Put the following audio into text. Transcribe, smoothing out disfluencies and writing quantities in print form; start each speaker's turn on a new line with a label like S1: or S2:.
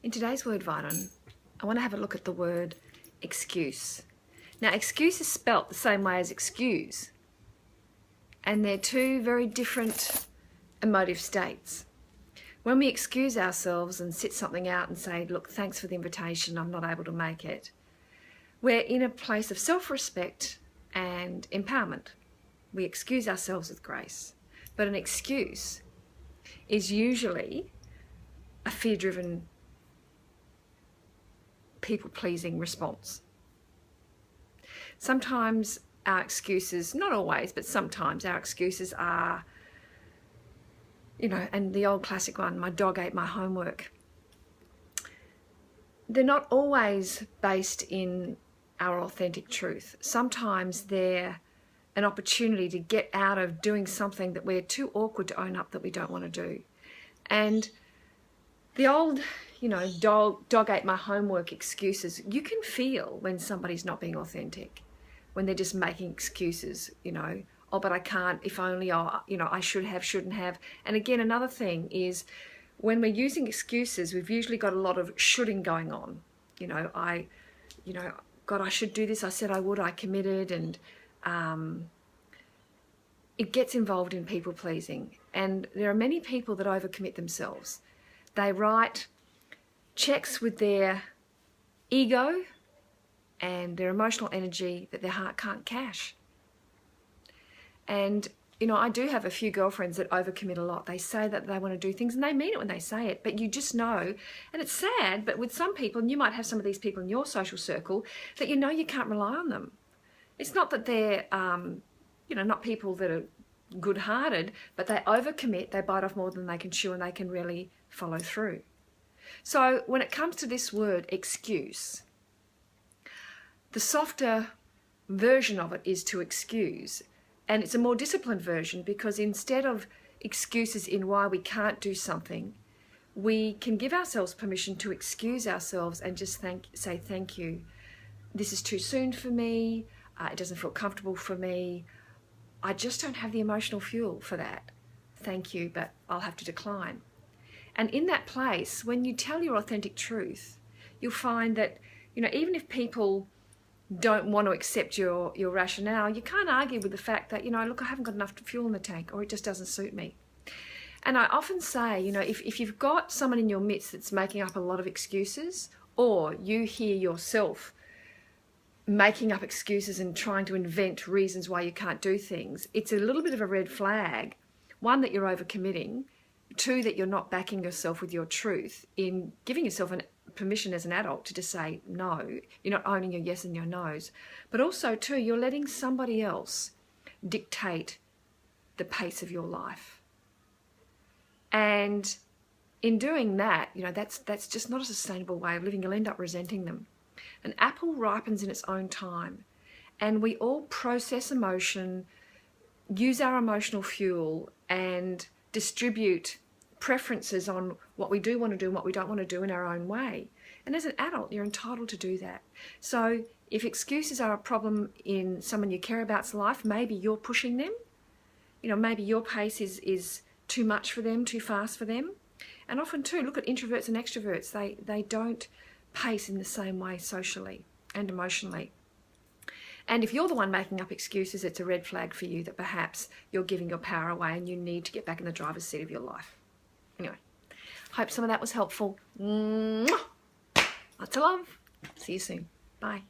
S1: In today's word vitamin, I want to have a look at the word excuse. Now, excuse is spelt the same way as excuse, and they're two very different emotive states. When we excuse ourselves and sit something out and say, look, thanks for the invitation, I'm not able to make it, we're in a place of self-respect and empowerment. We excuse ourselves with grace. But an excuse is usually a fear-driven, people-pleasing response. Sometimes our excuses, not always, but sometimes our excuses are, and the old classic one, my dog ate my homework. They're not always based in our authentic truth. Sometimes they're an opportunity to get out of doing something that we're too awkward to own up that we don't want to do. And the old, dog ate my homework excuses, you can feel when somebody's not being authentic, when they're just making excuses, oh, but I can't, if only, I should have, shouldn't have. And again, another thing is when we're using excuses, we've usually got a lot of shoulding going on. God, I should do this, I said I would, I committed, and it gets involved in people pleasing. And there are many people that overcommit themselves. They write checks with their ego and their emotional energy that their heart can't cash. And, I do have a few girlfriends that overcommit a lot. They say that they want to do things and they mean it when they say it, but you just know, and it's sad, but with some people, and you might have some of these people in your social circle, that you can't rely on them. It's not that they're, not people that are good-hearted, but they overcommit, they bite off more than they can chew, and they can really follow through. So when it comes to this word, excuse, the softer version of it is to excuse. And it's a more disciplined version because instead of excuses in why we can't do something, we can give ourselves permission to excuse ourselves and just say thank you. This is too soon for me. It doesn't feel comfortable for me. I just don't have the emotional fuel for that. Thank you, but I'll have to decline. And in that place, when you tell your authentic truth, you'll find that, even if people don't want to accept your rationale, you can't argue with the fact that, look, I haven't got enough fuel in the tank, or it just doesn't suit me. And I often say, if you've got someone in your midst that's making up a lot of excuses, or you hear yourself making up excuses and trying to invent reasons why you can't do things, it's a little bit of a red flag. One, that you're overcommitting. Two, that you're not backing yourself with your truth in giving yourself permission as an adult to just say no. You're not owning your yes and your no's. But also, too, you're letting somebody else dictate the pace of your life. And in doing that, that's just not a sustainable way of living. You'll end up resenting them. An apple ripens in its own time. And we all process emotion, use our emotional fuel, and distribute preferences on what we do want to do and what we don't want to do in our own way. And as an adult, you're entitled to do that. So if excuses are a problem in someone you care about's life, maybe you're pushing them. Maybe your pace is too much for them, too fast for them. And often too, look at introverts and extroverts. They don't pace in the same way socially and emotionally. And if you're the one making up excuses, it's a red flag for you that perhaps you're giving your power away and you need to get back in the driver's seat of your life. Anyway, hope some of that was helpful. Mwah! Lots of love. See you soon. Bye.